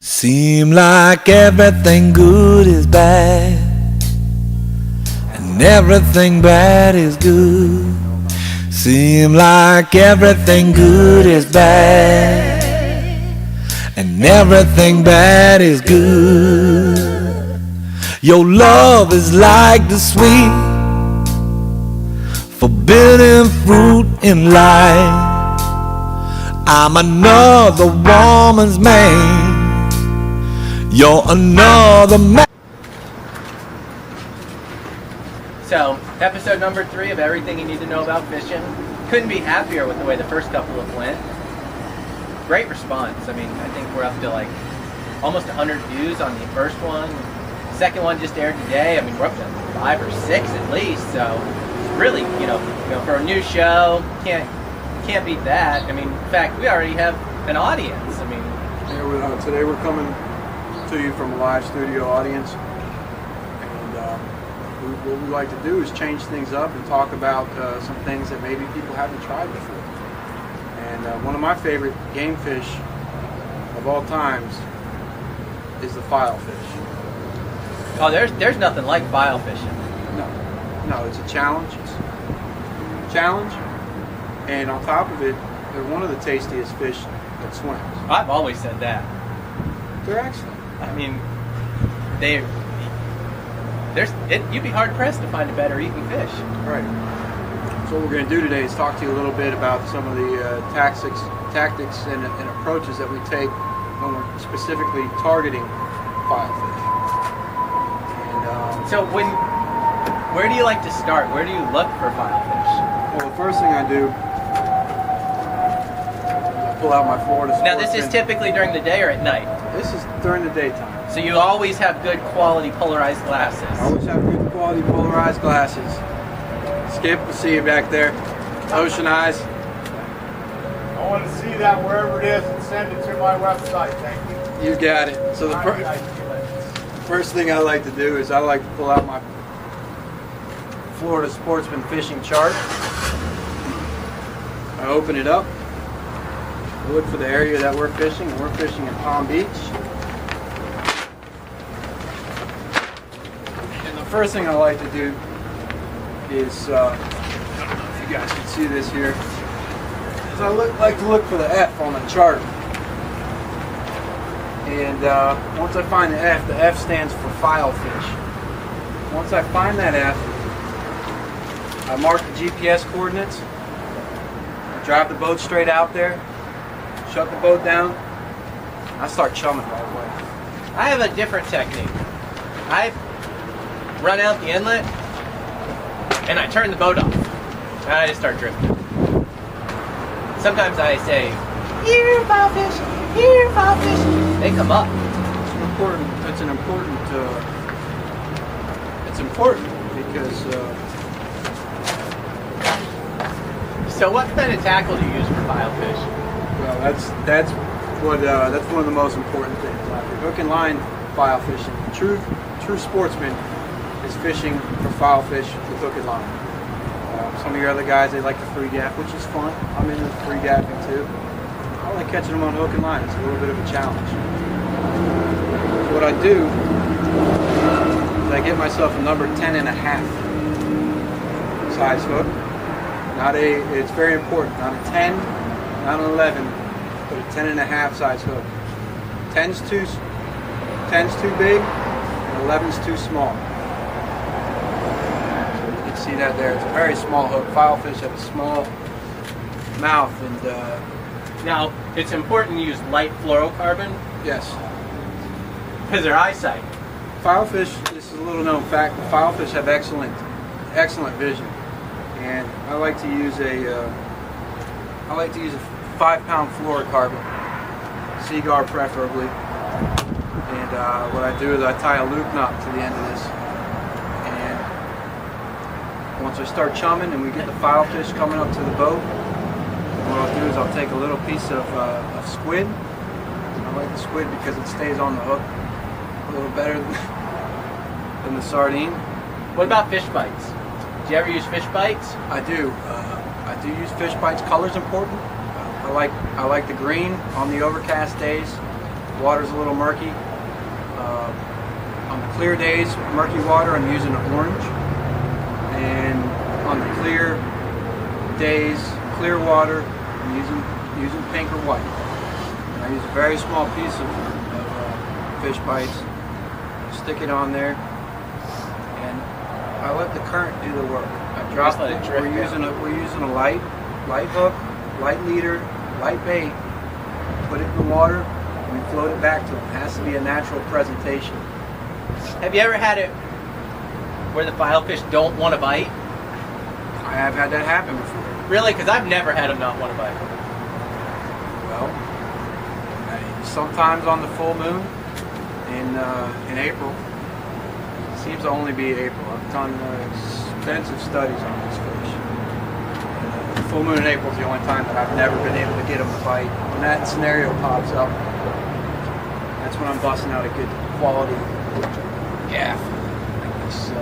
Seem like everything good is bad, and everything bad is good. Seem like everything good is bad, and everything bad is good. Your love is like the sweet, forbidden fruit in life. I'm another woman's man. You're another man. So, episode number 3 of Everything You Need to Know About Fishing. Couldn't be happier with the way the first couple of went. Great response. I mean, I think we're up to like almost 100 views on the first one. Second one just aired today. I mean, we're up to 5 or 6 at least. So, really, you know, for a new show, can't beat that. I mean, in fact, we already have an audience. I mean, yeah, today we're coming to you from a live studio audience, and what we like to do is change things up and talk about some things that maybe people haven't tried before. And one of my favorite game fish of all times is the filefish. oh, there's nothing like file fishing. No, it's a challenge. And on top of it, they're one of the tastiest fish that swims. I've always said that. They're excellent. I mean, you'd be hard pressed to find a better eating fish. Right. So what we're going to do today is talk to you a little bit about some of the tactics and approaches that we take when we're specifically targeting filefish. And So where do you like to start? Where do you look for filefish? well, the first thing I do is I pull out my Florida Now, this Sportsman. is typically during the day or at night. This is during the daytime. So you always have good quality polarized I glasses. always have good quality polarized glasses. Skip, we'll see you back there. Ocean eyes. I want to see that wherever it is and send it to my website. Thank you. You got it. So the first thing I like to do is I like to pull out my Florida Sportsman fishing chart. I open it up. I look for the area that we're fishing, and we're fishing in Palm Beach. And the first thing I like to do is, I don't know if you guys can see this here, is I like to look for the F on the chart. And once I find the F stands for filefish. Once I find that F, I mark the GPS coordinates, I drive the boat straight out there, shut the boat down, I start chumming right away. I have a different technique. I run out the inlet and I turn the boat off. And I just start drifting. Sometimes I say, "Here, filefish! Here, filefish!" They come up. It's important because So what kind of tackle do you use for filefish? well, that's one of the most important things. Like hook and line file fishing. True sportsman is fishing for filefish with hook and line. Some of your other guys, they like the free gap, which is fun. I'm into free gapping too. I like catching them on hook and line. It's a little bit of a challenge. So what I do is I get myself a number 10.5 size hook. It's very important, not a 10, not an 11, but a 10.5 size hook. 10's too big, and 11's too small. So you can see that there. It's a very small hook. Filefish have a small mouth, and Now, it's important to use light fluorocarbon yes, because their eyesight. filefish. This is a little known fact. But filefish have excellent vision, and I like to use a 5-pound fluorocarbon, Seaguar preferably. And what I do is I tie a loop knot to the end of this, and once I start chumming and we get the filefish coming up to the boat, what I'll do is I'll take a little piece of squid. I like the squid because it stays on the hook a little better than the sardine. What about fish bites? Do you ever use fish bites? I do. I do use fish bites. Color's important. I like the green on the overcast days. Water's a little murky. On the clear days, murky water, I'm using an orange. And on the clear days, clear water, I'm using pink or white. And I use a very small piece of fish bites. Stick it on there, and I let the current do the work. I drop Just let it. it drift We're using a light hook, light leader, light bait. Put it in the water, and we float it back to them. It has to be a natural presentation. Have you ever had it where the filefish don't want to bite? I have had that happen before. Really? Because I've never had them not want to bite. Well, sometimes on the full moon in April, it seems to only be April. I've done extensive studies on these fish. The full moon in April is the only time that I've never been able to get them to bite. When that scenario pops up, that's when I'm busting out a good quality gaff, like this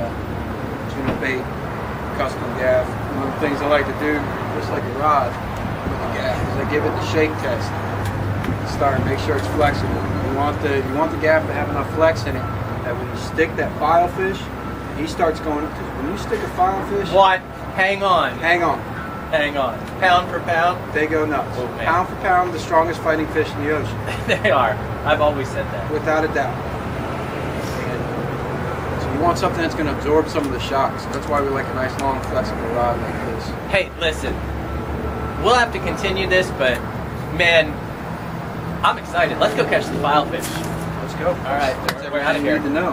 Juno bait custom gaff. One of the things I like to do, just like a rod with the gaff, is I give it the shake test. Start, make sure it's flexible. You want the gaff to have enough flex in it that when you stick that filefish, he starts going up. Because when you stick a filefish, What? Hang on. hang on, Pound for pound? they go nuts. Oh, man. Pound for pound, the strongest fighting fish in the ocean, They are. I've always said that. without a doubt. And so you want something that's going to absorb some of the shocks. So that's why we like a nice long flexible rod like this. Hey, listen. We'll have to continue this, but man, I'm excited. Let's go catch the filefish. Let's go. All right, That's we're out of everything you here. need to know.